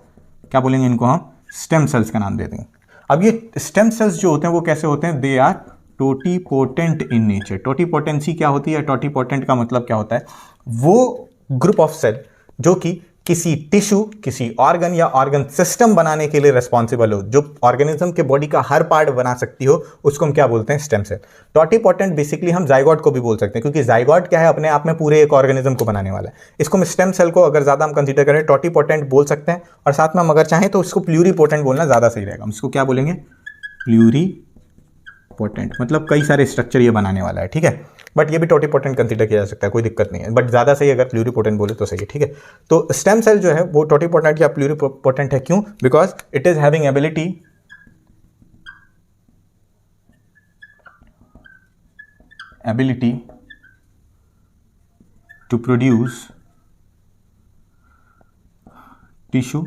क्या बोलेंगे इनको हम? स्टेम सेल्स का नाम दे देंगे। अब ये स्टेम सेल्स जो होते हैं वो कैसे होते हैं? They are totipotent in nature. Totipotency क्या होती है? टोटीपोटेंट का मतलब क्या होता है? वो ग्रुप ऑफ सेल जो कि किसी टिश्यू, किसी ऑर्गन या ऑर्गन सिस्टम बनाने के लिए रिस्पॉन्सिबल हो, जो ऑर्गेनिज्म के बॉडी का हर पार्ट बना सकती हो, उसको हम क्या बोलते हैं? Stem cell. टोटीपोटेंट बेसिकली हम जाइगोट को भी बोल सकते हैं, क्योंकि जाइगोट क्या है? अपने आप में पूरे एक ऑर्गेनिज्म को बनाने वाला है। इसको हम स्टेम सेल को अगर ज्यादा हम कंसीडर करें टोटीपोटेंट बोल सकते हैं, और साथ में हम अगर चाहें तो इसको प्लूरीपोटेंट बोलना ज्यादा सही रहेगा। हम इसको क्या बोलेंगे? प्लूरीपोटेंट। मतलब कई सारे स्ट्रक्चर ये बनाने वाला है। ठीक है, बट ये भी टोटीपोटेंट कंसीडर किया जा सकता है, कोई दिक्कत नहीं है, बट ज़्यादा सही अगर प्लूरीपोटेंट बोले तो सही है। ठीक है, तो स्टेम सेल जो है वो टोटीपोटेंट या प्लूरीपोटेंट है। क्यों? Because it is having ability to produce tissue,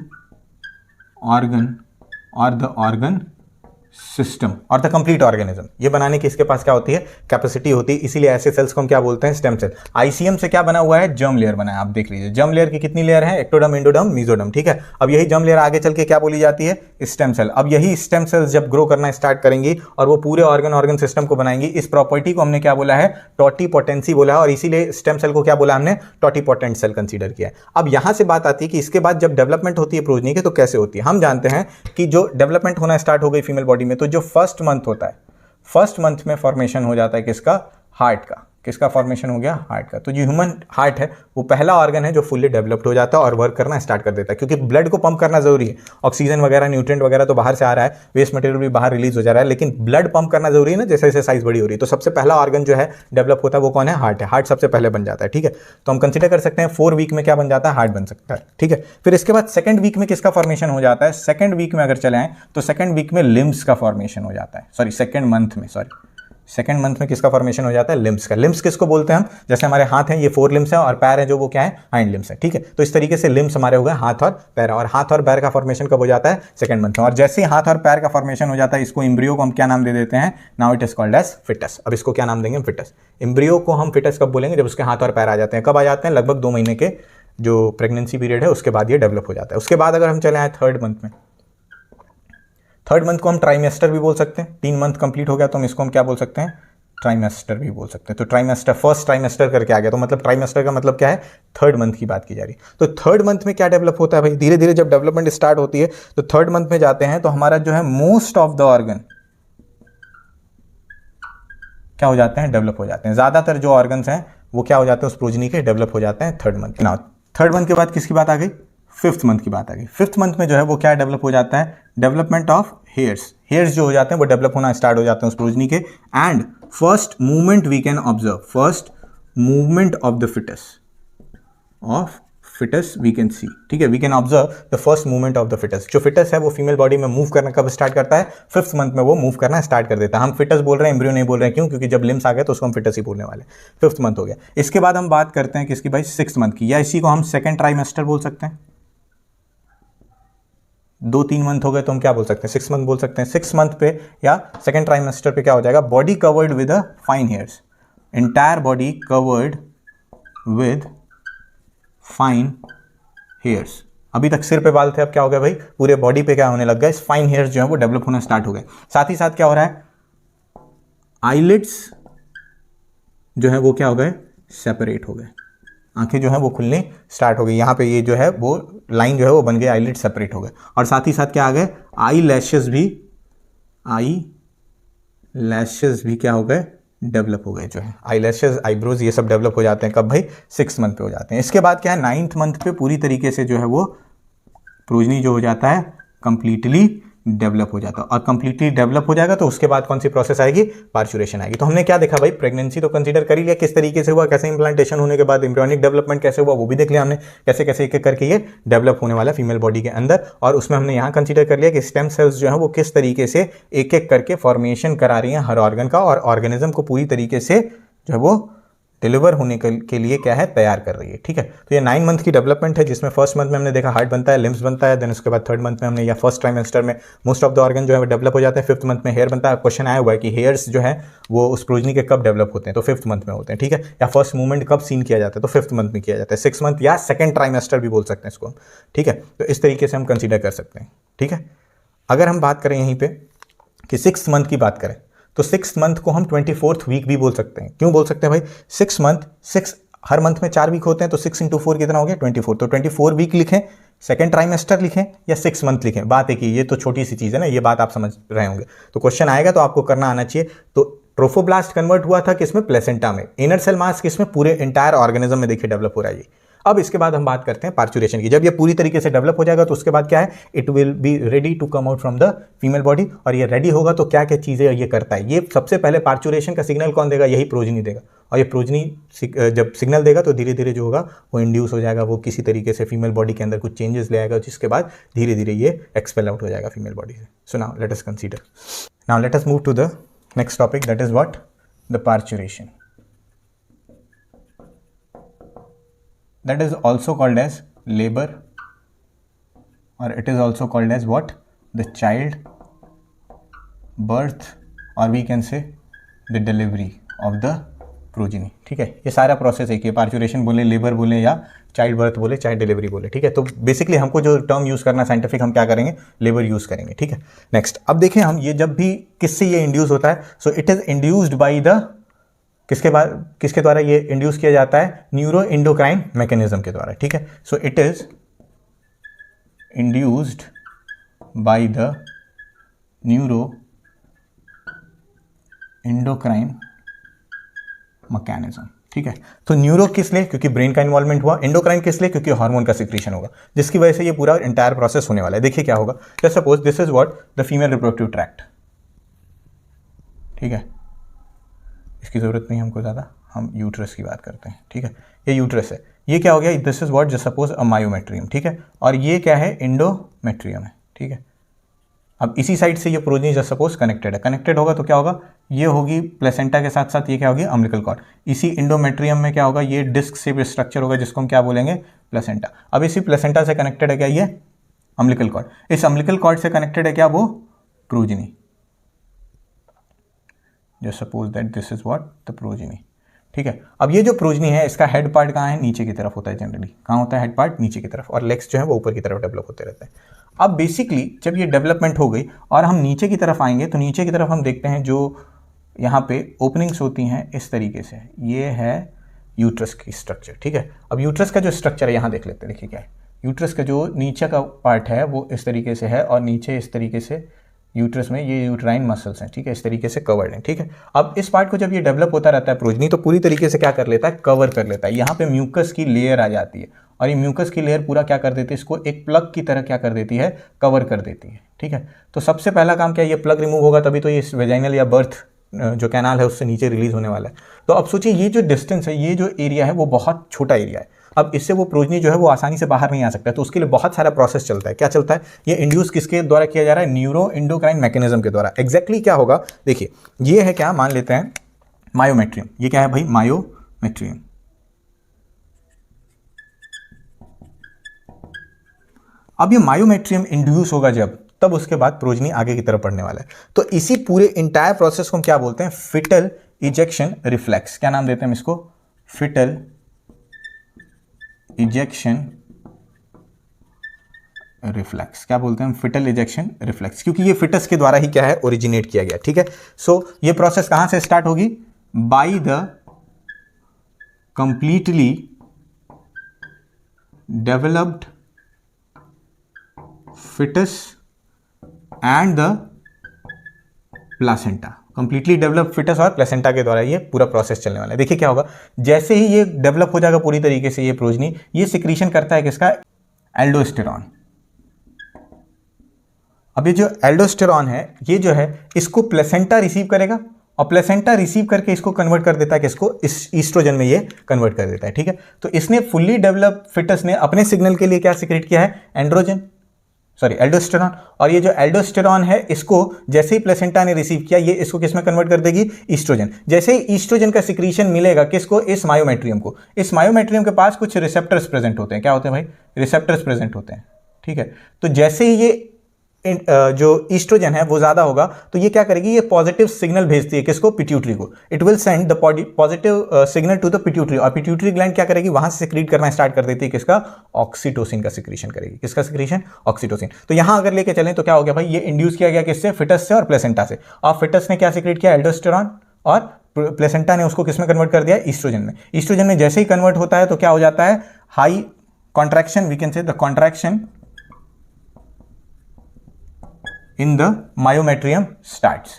organ और द ऑर्गन सिस्टम और द कंप्लीट ऑर्गेनिज्म। ये बनाने की इसके पास क्या होती है? कैपेसिटी होती है। इसीलिए ऐसे सेल्स को हम क्या बोलते हैं? Stem cell. आईसीएम से क्या बना हुआ है? जर्म लेयर बना है। आप देख लीजिए, जर्म लेयर की कितनी लेयर है? Ectoderm, endoderm, mesoderm. ठीक है, अब यही जर्म लेयर आगे चल के क्या बोली जाती है? Stem cell. अब यही स्टेम सेल्स जब ग्रो करना स्टार्ट करेंगी और वो पूरे ऑर्गन सिस्टम को बनाएंगी, इस प्रॉपर्टी को हमने क्या बोला है? टोटीपोटेंसी बोला है, और इसीलिए स्टेम सेल को क्या बोला हमने? टोटीपोटेंट सेल कंसीडर किया है। अब यहां से बात आती है कि इसके बाद जब डेवलपमेंट होती है प्रोजनी की, तो कैसे होती है? हम जानते हैं कि जो डेवलपमेंट होना स्टार्ट हो गई फीमेल बॉडी में, तो जो फर्स्ट मंथ होता है, फर्स्ट मंथ में फॉर्मेशन हो जाता है किसका? हार्ट का। किसका फॉर्मेशन हो गया? हार्ट का। तो जो ह्यूमन हार्ट है वो पहला ऑर्गन है जो फुल्ली डेवलप्ड हो जाता है और वर्क करना स्टार्ट कर देता है, क्योंकि ब्लड को पंप करना जरूरी है। ऑक्सीजन वगैरह, न्यूट्रिएंट वगैरह तो बाहर से आ रहा है, वेस्ट मटेरियल भी बाहर रिलीज हो जा रहा है, लेकिन ब्लड पंप करना जरूरी है ना, जैसे जैसे साइज बड़ी हो रही है। तो सबसे पहला ऑर्गन जो है डेवलप होता है वो कौन है? हार्ट है। हार्ट सबसे पहले बन जाता है। ठीक है, तो हम कंसिडर कर सकते हैं 4 वीक में क्या बन जाता है? हार्ट बन सकता है। ठीक है, फिर इसके बाद सेकंड वीक में किसका फॉर्मेशन हो जाता है? सेकंड वीक में अगर चले आए तो सेकंड वीक में लिम्स का फॉर्मेशन हो जाता है। सेकंड मंथ में किसका फॉर्मेशन हो जाता है? लिम्स का। लिम्स किसको बोलते हैं हम? जैसे हमारे हाथ हैं, ये 4 लिम्स है, और पैर है जो वो क्या है? हाइंड लिम्स है। ठीक है, तो इस तरीके से लिम्स हमारे हो गए हाथ और पैर, और हाथ और पैर का फॉर्मेशन कब हो जाता है? सेकंड मंथ में। और जैसे ही हाथ और पैर का फॉर्मेशन हो जाता है, इसको एम्ब्रियो को हम क्या नाम दे देते हैं? Now it is called as foetus. अब इसको क्या नाम देंगे? फिटस। एम्ब्रियो को हम फिटस कब बोलेंगे? जब उसके हाथ और पैर आ जाते हैं। कब आ जाते हैं? लगभग 2 महीने के जो प्रेगनेंसी पीरियड है उसके बाद ये डेवलप हो जाता है। उसके बाद अगर हम चले आए थर्ड मंथ में, थर्ड मंथ को हम ट्राइमेस्टर भी बोल सकते हैं, 3 मंथ कंप्लीट हो गया तो हम इसको हम क्या बोल सकते हैं, ट्राइमेस्टर भी बोल सकते हैं। तो ट्राइमेस्टर, फर्स्ट ट्राइमेस्टर करके आ गया, तो मतलब ट्राइमेस्टर का मतलब क्या है, थर्ड मंथ की बात की जा रही है। तो थर्ड मंथ में क्या डेवलप होता है भाई, धीरे धीरे जब डेवलपमेंट स्टार्ट होती है तो थर्ड मंथ में जाते हैं तो हमारा जो है मोस्ट ऑफ द ऑर्गन क्या हो जाते हैं, डेवलप हो जाते हैं। ज्यादातर जो ऑर्गन्स हैं वो क्या हो जाते हैं, उस प्रोजनी के डेवलप हो जाते हैं third month. Now third month के बाद किसकी बात आ गई, फिफ्थ मंथ की बात आ गई। फिफ्थ मंथ में जो है वो क्या डेवलप हो जाता है, डेवलपमेंट ऑफ हेयर्स। हेयर्स जो हो जाते हैं वो डेवलप होना स्टार्ट हो जाते हैं उस प्रोजनी के। And first movement we can observe, first movement of the foetus we can see, ठीक है, we can observe the first movement of the foetus. जो फिटस है वो फीमेल बॉडी में मूव करना कब स्टार्ट करता है, फिफ्थ मंथ में वो मूव करना स्टार्ट कर देता है। हम फिटस बोल रहे हैं, एम्ब्रियो नहीं बोल रहे हैं, क्यों, क्योंकि जब लिम्स आ गए तो उसको हम फिटस ही बोलने वाले। फिफ्थ मंथ हो गया। इसके बाद हम बात करते हैं किसकी भाई, सिक्स्थ मंथ की, या इसी को हम सेकेंड ट्राइमेस्टर बोल सकते हैं। 2-3 मंथ हो गए तो हम क्या बोल सकते हैं, 6 मंथ बोल सकते हैं। 6 मंथ पे या सेकेंड ट्राइमेस्टर पे क्या हो जाएगा, body covered with a fine hairs, entire body covered with fine hairs. अभी तक सिर पे बाल थे, अब क्या हो गया भाई, पूरे बॉडी पे क्या होने लग गया, फाइन हेयर्स जो है वो डेवलप होना स्टार्ट हो गए। साथ ही साथ क्या हो रहा है, आईलिड्स जो है वो क्या हो गए, सेपरेट हो गए। आंखें जो है वो खुलने स्टार्ट हो गई। यहाँ पे ये जो है वो लाइन जो है वो बन गई, आईलिड सेपरेट हो गए। और साथ ही साथ क्या आ गए, आई लैशेस भी क्या हो गए, डेवलप हो गए। जो है आई लैशेस, आईब्रोज, ये सब डेवलप हो जाते हैं कब भाई, 6 मंथ पे हो जाते हैं। इसके बाद क्या है, 9th मंथ पे पूरी तरीके से जो है वो प्रोजनी जो हो जाता है कंप्लीटली डेवलप हो जाता है। और कंप्लीटली डेवलप हो जाएगा तो उसके बाद कौन सी प्रोसेस आएगी, पार्चुरेशन आएगी। तो हमने क्या देखा भाई, प्रेगनेंसी तो कंसीडर कर ही लिया, किस तरीके से हुआ, कैसे इंप्लांटेशन होने के बाद एम्ब्रियोनिक डेवलपमेंट कैसे हुआ वो भी देख लिया हमने, कैसे कैसे एक एक करके ये डेवलप होने वाला फीमेल बॉडी के अंदर। और उसमें हमने यहाँ कंसीडर कर लिया कि स्टेम सेल्स जो है वो किस तरीके से एक एक करके फॉर्मेशन करा रही हैं हर ऑर्गन का, और ऑर्गेनिज्म को पूरी तरीके से जो है वो डिलीवर होने के लिए क्या है, तैयार कर रही है। ठीक है, तो ये 9 मंथ की डेवलपमेंट है, जिसमें फर्स्ट मंथ में हमने देखा हार्ट बनता है, लिम्स बनता है, देन उसके बाद थर्ड मंथ में हमने या फर्स्ट ट्राइमेस्टर में मोस्ट ऑफ द ऑर्गन जो है वो डेवलप हो जाते हैं। फिफ्थ मंथ में हेयर बनता है। क्वेश्चन आया हुआ है कि हेयर्स जो है वो उस प्रोजनी के कब डेवलप होते हैं, तो फिफ्थ मंथ में होते हैं। ठीक है, या फर्स्ट मूवमेंट कब सीन किया जाता है, तो फिफ्थ मंथ में किया जाता है, 6 मंथ या सेकेंड ट्राइमेस्टर भी बोल सकते हैं इसको हम। ठीक है, तो इस तरीके से हम कंसिडर कर सकते हैं। ठीक है, अगर हम बात करें यहीं पे कि 6 मंथ की बात करें तो 6 मंथ को हम 24th वीक भी बोल सकते हैं। क्यों बोल सकते हैं भाई, 6 मंथ, 6 हर मंथ में 4 वीक होते हैं, तो 6 × 4 कितना हो गया, 24। तो 24 वीक लिखें, सेकेंड ट्राइमेस्टर लिखें या 6 मंथ लिखें, बात एक ही, ये तो छोटी सी चीज़ है ना, ये बात आप समझ रहे होंगे। तो क्वेश्चन आएगा तो आपको करना आना चाहिए। तो ट्रोफोब्लास्ट कन्वर्ट हुआ था किसमें, प्लेसेंटा में। इनर सेल मास किसमें, पूरे इंटायर ऑर्गेनिज्म में देखिए डेवलप हो रहा है ये। अब इसके बाद हम बात करते हैं पार्चुरेशन की। जब ये पूरी तरीके से डेवलप हो जाएगा तो उसके बाद क्या है, it will be ready to come out from the female body. और ये रेडी होगा तो क्या क्या चीज़ें ये करता है, ये सबसे पहले पार्चुरेशन का सिग्नल कौन देगा, यही प्रोजनी देगा। और ये प्रोजनी जब सिग्नल देगा तो धीरे धीरे जो होगा वो इंड्यूस हो जाएगा, वो किसी तरीके से फीमेल बॉडी के अंदर कुछ चेंजेस ले आएगा, जिसके बाद धीरे धीरे ये एक्सपेल आउट हो जाएगा फीमेल बॉडी से। So now let us consider, now let us move to the next topic, that is what, the parturition. That is also called as labor, or it is also called as what, the child birth, or we can say the delivery of the progeny। ठीक है, ये सारा process एक ही, parturition बोले, labour बोले, या child birth बोले, चाहे डिलीवरी बोले। ठीक है, तो बेसिकली हमको जो टर्म यूज़ करना साइंटिफिक, हम क्या करेंगे, लेबर यूज़ करेंगे। ठीक है, नेक्स्ट अब देखें हम, ये जब भी किससे ये इंड्यूस होता है, so it is induced by the, किसके द्वारा ये इंड्यूस किया जाता है, न्यूरो इंडोक्राइन मैकेनिज्म के द्वारा। ठीक है, so it is induced by the neuro endocrine mechanism. ठीक है, तो न्यूरो किस लिए, क्योंकि ब्रेन का इन्वॉल्वमेंट हुआ, इंडोक्राइन किस लिए, क्योंकि हार्मोन का सिक्रीशन होगा, जिसकी वजह से ये पूरा इंटायर प्रोसेस होने वाला है। देखिए क्या होगा, just suppose this is what, the female reproductive tract. ठीक है, इसकी ज़रूरत नहीं हमको ज़्यादा, हम यूट्रस की बात करते हैं। ठीक है, ये यूट्रस है, ये क्या हो गया, this is what, just suppose a myometrium. ठीक है, और ये क्या है, इंडोमेट्रियम है। ठीक है, अब इसी साइड से ये प्रोजनी जस्ट सपोज कनेक्टेड है, कनेक्टेड होगा तो क्या होगा, ये होगी प्लेसेंटा के साथ साथ ये क्या होगी, अम्बिलिकल कॉर्ड। इसी इंडोमेट्रियम में क्या होगा, ये डिस्क शेप स्ट्रक्चर होगा, जिसको हम क्या बोलेंगे, प्लेसेंटा। अब इसी प्लेसेंटा से कनेक्टेड है क्या, ये अम्बिलिकल कॉर्ड। इस अम्बिलिकल कॉर्ड से कनेक्टेड है क्या, वो progeny. Just suppose that this is what, the progeny. ठीक है, अब ये जो प्रोजनी है इसका हेड पार्ट कहाँ है, नीचे की तरफ होता है जनरली। कहाँ होता है हेड पार्ट, नीचे की तरफ, और लेग्स जो है वो ऊपर की तरफ डेवलप होते रहते हैं। अब बेसिकली जब ये डेवलपमेंट हो गई और हम नीचे की तरफ आएंगे तो नीचे की तरफ हम देखते हैं जो यहाँ पे ओपनिंग्स होती हैं इस तरीके से, ये है यूट्रस की स्ट्रक्चर, ठीक है। अब यूट्रस का जो स्ट्रक्चर है यहाँ देख लेते हैं, देखिए क्या है। यूट्रस का जो नीचे का पार्ट है वो इस तरीके से है और नीचे इस तरीके से यूट्रस में ये यूट्राइन मसल्स हैं, ठीक है, इस तरीके से कवर्ड हैं, ठीक है। अब इस पार्ट को जब ये डेवलप होता रहता है प्रोजनी, तो पूरी तरीके से क्या कर लेता है, कवर कर लेता है। यहाँ पे म्यूकस की लेयर आ जाती है और ये म्यूकस की लेयर पूरा क्या कर देती है, इसको एक प्लग की तरह क्या कर देती है, कवर कर देती है, ठीक है। तो सबसे पहला काम क्या है, ये प्लग रिमूव होगा तभी तो ये वेजाइनल या बर्थ जो कैनाल है उससे नीचे रिलीज होने वाला है। तो अब सोचिए ये जो डिस्टेंस है, ये जो एरिया है वो बहुत छोटा एरिया है। अब इससे वो प्रोजनी जो है वो आसानी से बाहर नहीं आ सकता, तो उसके लिए बहुत सारा प्रोसेस चलता है। क्या चलता है, ये इंड्यूस किसके द्वारा किया जा रहा है, न्यूरो एंडोक्राइन मैकेनिज्म के द्वारा। एग्जैक्टली क्या होगा, देखिए ये है क्या, मान लेते हैं मायोमेट्रियम। ये क्या है भाई, मायोमेट्रियम। अब ये मायोमेट्रियम इंड्यूस होगा जब, तब उसके बाद प्रोजनी आगे की तरफ बढ़ने वाला है। तो इसी पूरे इंटायर प्रोसेस को हम क्या बोलते हैं, फिटल इजेक्शन रिफ्लेक्स। क्या नाम देते हैं हम इसको, फिटल इजेक्शन रिफ्लेक्स। क्या बोलते हैं हम, फिटल इजेक्शन रिफ्लेक्स, क्योंकि ये फिटस के द्वारा ही क्या है, ओरिजिनेट किया गया, ठीक है। सो ये प्रोसेस कहां से स्टार्ट होगी, by the completely developed foetus and the placenta. Completely develop foetus और प्लेसेंटा के द्वारा ये पूरा प्रोसेस चलने वाला है। देखिए क्या होगा, जैसे ही ये डेवलप हो जाएगा पूरी तरीके से ये प्रोजनी, ये सिक्रीशन करता है किसका, एल्डोस्टेरॉन। अब ये जो एल्डोस्टेरॉन है, ये जो है इसको प्लेसेंटा रिसीव करेगा और प्लेसेंटा रिसीव करके इसको कन्वर्ट कर देता है किसको, इस ईस्ट्रोजन में ये कन्वर्ट कर देता है, ठीक है। तो इसने फुल्ली डेवलप फिटस ने अपने सिग्नल के लिए क्या सिक्रेट किया है, एल्डोस्टेरॉन। और ये जो एल्डोस्टेरॉन है, इसको जैसे ही प्लेसेंटा ने रिसीव किया, ये इसको किस में कन्वर्ट कर देगी, ईस्ट्रोजन। जैसे ही ईस्ट्रोजन का सिक्रीशन मिलेगा किसको, इस मायोमेट्रियम को। इस मायोमेट्रियम के पास कुछ रिसेप्टर्स प्रेजेंट होते हैं। क्या होते हैं भाई, रिसेप्टर्स प्रेजेंट होते हैं, ठीक है। तो जैसे ही ये जो ईस्ट्रोजन है वो ज्यादा होगा, तो ये क्या करेगी, ये पॉजिटिव सिग्नल भेजती है किसको, पिट्यूटरी को। It will send the positive signal to the pituitary, और पिट्यूटरी ग्लैंड क्या करेगी, वहां से सिक्रीट करना स्टार्ट कर देती है किसका, ऑक्सीटोसिन का सिक्रीशन करेगी। किसका सिक्रीशन, ऑक्सीटोसिन। तो यहां अगर लेके चलें तो क्या हो गया भाई, ये इंड्यूस किया गया किससे, फिटस से और प्लेसेंटा से। और फिटस ने क्या सिक्रीट किया, एल्डोस्टेरॉन, और प्लेसेंटा ने उसको किसमें कन्वर्ट कर दिया, ईस्ट्रोजन में। ईस्ट्रोजन में जैसे ही कन्वर्ट होता है तो क्या हो जाता है, high contraction, we can say the contraction in the myometrium starts.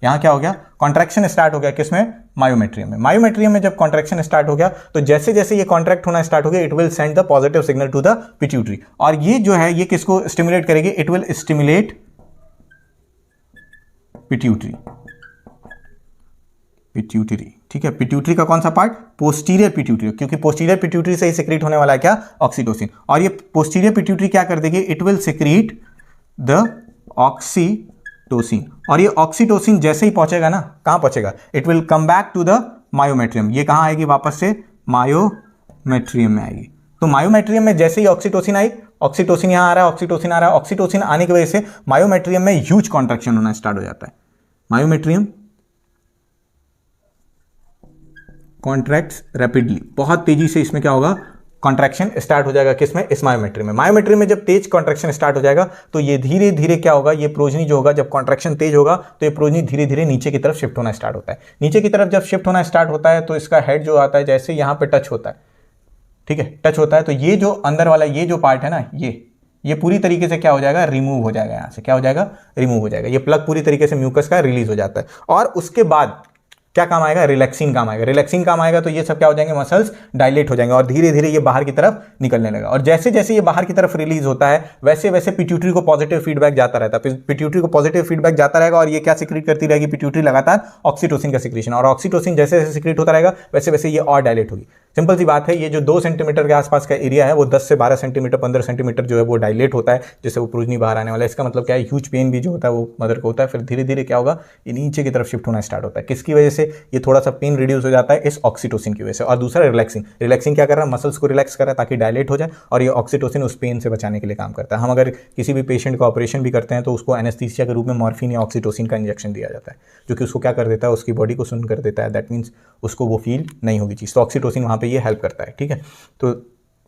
यहां क्या हो गया, कॉन्ट्रैक्शन स्टार्ट हो गया किसमें, मायोमेट्रियम में। मायोमेट्रियम में जब कॉन्ट्रैक्शन स्टार्ट हो गया तो जैसे जैसे ये कॉन्ट्रैक्ट होना स्टार्ट हो गया, it will send the positive signal to the pituitary. और ये जो है ये किसको स्टिमुलेट करेगी, इट विल स्टिमुलेट पिट्यूटरी, ठीक है। पिट्यूटरी का कौन सा पार्ट, पोस्टीरियर पिट्यूटरी, क्योंकि पोस्टीरियर पिट्यूटरी से ही सिक्रीट होने वाला है क्या, ऑक्सीटोसिन। और ये पोस्टीरियर पिट्यूटरी क्या कर देगी, it will secrete the oxytocin. और ये ऑक्सीटोसिन जैसे ही पहुंचेगा ना, कहां पहुंचेगा, it will come back to the myometrium. ये कहां आएगी, वापस से मायोमेट्रियम में आएगी। तो मायोमेट्रियम में जैसे ही ऑक्सीटोसिन आई, ऑक्सीटोसिन यहां आ रहा है, ऑक्सीटोसिन आ रहा है, ऑक्सीटोसिन आने की वजह से मायोमेट्रियम में ह्यूज कॉन्ट्रैक्शन होना स्टार्ट हो जाता है। मायोमेट्रियम कॉन्ट्रैक्ट्स रैपिडली, बहुत तेजी से इसमें क्या होगा, कॉन्ट्रैक्शन स्टार्ट हो जाएगा किसमें, इस मायोमेट्रियम में। मायोमेट्रियम में जब तेज कॉन्ट्रैक्शन स्टार्ट हो जाएगा तो ये धीरे धीरे क्या होगा, ये प्रोजनी जो होगा, जब कॉन्ट्रैक्शन तेज होगा तो ये प्रोजनी धीरे धीरे नीचे की तरफ शिफ्ट होना स्टार्ट होता है। नीचे की तरफ जब शिफ्ट होना स्टार्ट होता है तो इसका हेड जो आता है जैसे यहाँ पे टच होता है, ठीक है, टच होता है, तो ये जो अंदर वाला ये जो पार्ट है ना, ये पूरी तरीके से क्या हो जाएगा, रिमूव हो जाएगा। यहाँ से क्या हो जाएगा, रिमूव हो जाएगा। ये प्लग पूरी तरीके से म्यूकस का रिलीज हो जाता है। और उसके बाद क्या काम आएगा, रिलैक्सिन काम आएगा। रिलैक्सिन काम आएगा तो ये सब क्या हो जाएंगे, मसल्स डायलेट हो जाएंगे और धीरे धीरे ये बाहर की तरफ निकलने लगा। और जैसे जैसे ये बाहर की तरफ रिलीज होता है वैसे वैसे पिट्यूटरी को पॉजिटिव फीडबैक जाता रहता है। पिट्यूटरी को पॉजिटिव फीडबैक जाता रहेगा और ये क्या सिक्रीट करती रहेगी, पिट्यूटरी लगातार ऑक्सीटोसिन का सिक्रीशन। और ऑक्सीटोसिन जैसे जैसे सिक्रीट होता रहेगा वैसे वैसे ये और डायलेट होगी। सिंपल सी बात है, ये जो 2 सेंटीमीटर के आसपास का एरिया है वो 10 से 12 सेंटीमीटर 15 सेंटीमीटर जो है वो डायलेट होता है, जिससे वो प्रोजनी बाहर आने वाला है। इसका मतलब क्या है, ह्यूज पेन भी जो होता है वो मदर को होता है। फिर धीरे धीरे क्या होगा, ये नीचे की तरफ शिफ्ट होना स्टार्ट होता है। किसकी वजह से, ये थोड़ा सा पेन रिड्यूस हो जाता है इस ऑक्सीटोसिन की वजह से। और दूसरा रिलैक्सिंग क्या कर रहा है, मसल्स को रिलैक्स कर रहा है ताकि डायलेट हो जाए, और ये ऑक्सीटोसिन उस पेन से बचाने के लिए काम करता है। हम अगर किसी भी पेशेंट का ऑपरेशन भी करते हैं तो उसको एनेस्थीसिया के रूप में मॉर्फिन या ऑक्सीटोसिन का इंजेक्शन दिया जाता है, जो कि उसको क्या कर देता है, उसकी बॉडी को सुन कर देता है। दैट मीन्स उसको वो फील नहीं होगी चीज़। तो ऑक्सीटोसिन वहाँ पे ये हेल्प करता है, ठीक है। तो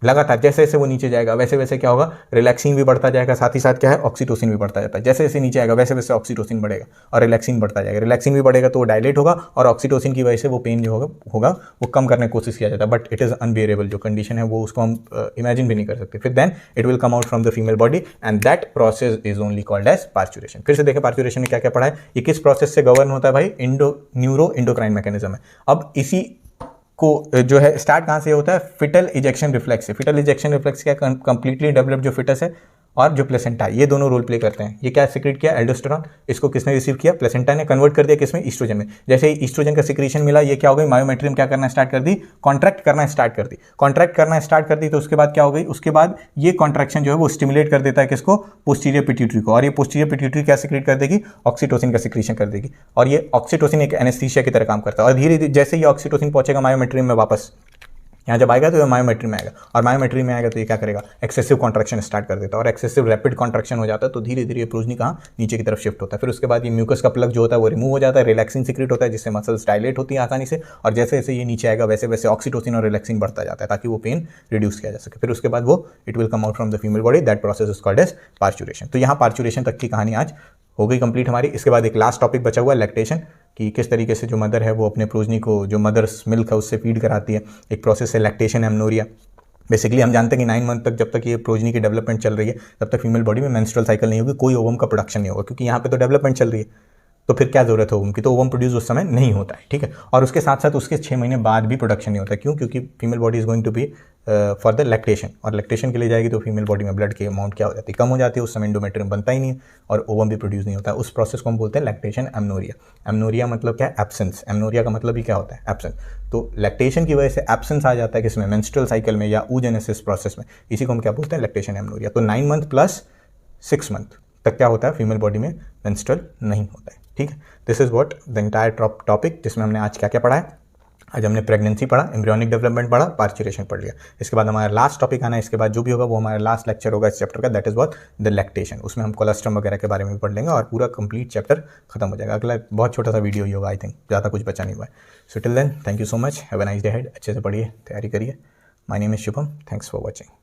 लगातार जैसे जैसे वो नीचे जाएगा वैसे वैसे क्या होगा, रिलैक्सिन भी बढ़ता जाएगा, साथ ही साथ क्या है, ऑक्सीटोसिन भी बढ़ता जाता है। जैसे जैसे नीचे आएगा वैसे वैसे ऑक्सीटोसिन बढ़ेगा और रिलैक्सिन बढ़ता जाएगा। रिलैक्सिन भी बढ़ेगा तो वो डायलेट होगा और ऑक्सीटोसिन की वजह से वो पेन जो होगा वो कम करने की कोशिश किया जाता है, बट इट इज़ अनबियरेबल। जो कंडीशन है वो उसको हम इमेजिन भी नहीं कर सकते। फिर then it will come out from the female body and that process is only called as parturition. फिर से देखें पार्चुरेशन में क्या क्या पढ़ा है, ये किस प्रोसेस से गवर्न होता है भाई, न्यूरो एंडोक्राइन मैकेनिज्म है। अब इसी को जो है स्टार्ट कहाँ से होता है, फिटल इजेक्शन रिफ्लेक्स से। फिटल इजेक्शन रिफ्लेक्स क्या, कंप्लीटली डेवलप्ड जो फिटस है और जो प्लेसेंटा, ये दोनों रोल प्ले करते हैं। ये क्या सिक्रेट किया, एल्डोस्टेरॉन, इसको किसने रिसीव किया, प्लेसेंटा ने, कन्वर्ट कर दिया किसमें, ईस्ट्रोजन में। जैसे ही ईस्ट्रोजन का सिक्रीशन मिला, ये क्या हो गई, मायोमेट्रियम क्या करना स्टार्ट कर दी, कॉन्ट्रैक्ट करना स्टार्ट कर दी। कॉन्ट्रैक्ट करना स्टार्ट कर दी तो उसके बाद क्या हो गई, उसके बाद ये कॉन्ट्रैक्शन जो है वो स्टिमुलेट कर देता है किसको, पोस्टीरियर पिट्यूटरी को, और ये पोस्टीरियर पिट्यूटरी क्या सिक्रेट कर देगी, ऑक्सीटोसिन का सिक्रीशन कर देगी। और ये ऑक्सीटोसिन एक एनेस्थीसिया की तरह काम करता है। और धीरे धीरे जैसे ये ऑक्सीटोसिन पहुंचेगा मायोमेट्रियम में वापस, यहाँ जब आएगा तो ये मायोमेट्री में आएगा, और मायोमेट्री में आएगा तो ये क्या करेगा, एक्सेसिव कॉन्ट्रैक्शन स्टार्ट कर देता है, और एक्सेसिव रैपिड कॉन्ट्रैक्शन हो जाता है तो धीरे धीरे ये प्रोजनी कहाँ, नीचे की तरफ शिफ्ट होता है। फिर उसके बाद ये म्यूकस का प्लग जो होता है वो रिमूव हो जाता है, रिलैक्सिन सीक्रेट होता है जिससे मसल्स डायलेट होती है आसानी से, और जैसे जैसे ये नीचे आएगा वैसे वैसे ऑक्सीटोसिन और रिलैक्सिन बढ़ता जाता है ताकि वो पेन रिड्यूस किया जा सके। फिर उसके बाद वो it will come out from the female body, that process is called as parturition. तो यहाँ पार्चुरेशन तक की कहानी आज हो गई कंप्लीट हमारी। इसके बाद एक लास्ट टॉपिक बचा हुआ है, लैक्टेशन, कि किस तरीके से जो मदर है वो अपने प्रोजनी को, जो मदर्स मिल्क है उससे फीड कराती है। एक प्रोसेस है लैक्टेशन एमनोरिया। बेसिकली हम जानते हैं कि 9 मंथ तक जब तक ये प्रोजनी की डेवलपमेंट चल रही है तब तक फीमेल बॉडी में मेंस्ट्रुअल साइकिल नहीं होगी, कोई ओवम का प्रोडक्शन नहीं होगा, क्योंकि यहाँ पे तो डेवलपमेंट चल रही है तो फिर क्या जरूरत है ओवम की, तो ओवम प्रोड्यूस उस समय नहीं होता है, ठीक है। और उसके साथ साथ उसके 6 महीने बाद भी प्रोडक्शन नहीं होता है, क्यों, क्योंकि female body is going to be for the lactation, और लैक्टेशन के लिए जाएगी तो फीमेल बॉडी में ब्लड की अमाउंट क्या हो जाती है, कम हो जाती है, उस समय एंडोमेट्रियम बनता ही नहीं है और ओवम भी प्रोड्यूस नहीं होता है। उस प्रोसेस को हम बोलते हैं लैक्टेशन एमनोरिया। एमनोरिया मतलब क्या है, एब्सेंस। एमनोरिया का मतलब ही क्या होता है, एब्सेंस। तो लैक्टेशन की वजह से एब्सेंस आ जाता है किसमें, मेंस्ट्रुअल साइकिल में या oogenesis प्रोसेस में, इसी को हम क्या बोलते हैं, लैक्टेशन एमनोरिया। तो 9 मंथ प्लस 6 मंथ तक क्या होता है, फीमेल बॉडी में मेंस्ट्रुअल नहीं होता है, ठीक है। This is what the entire topic, जिसमें हमने आज क्या क्या पढ़ा है। आज हमने प्रेगनेंसी पढ़ा, एम्ब्रियोनिक डेवलपमेंट पढ़ा, पार्चुरेशन पढ़ लिया। इसके बाद हमारा लास्ट टॉपिक आना है, इसके बाद जो भी होगा वो हमारा लास्ट लेक्चर होगा इस चैप्टर का, that is what the lactation. उसमें हम कोलेस्ट्रम वगैरह के बारे में भी पढ़ लेंगे और पूरा कंप्लीट चैप्टर खत्म हो जाएगा। अगला बहुत छोटा सा वीडियो ही होगा, आई थिंक ज़्यादा कुछ बचा नहीं हुआ है। So till then thank you so much, have a nice day ahead, अच्छे से पढ़िए, तैयारी करिए। My name is Shubham, thanks for watching.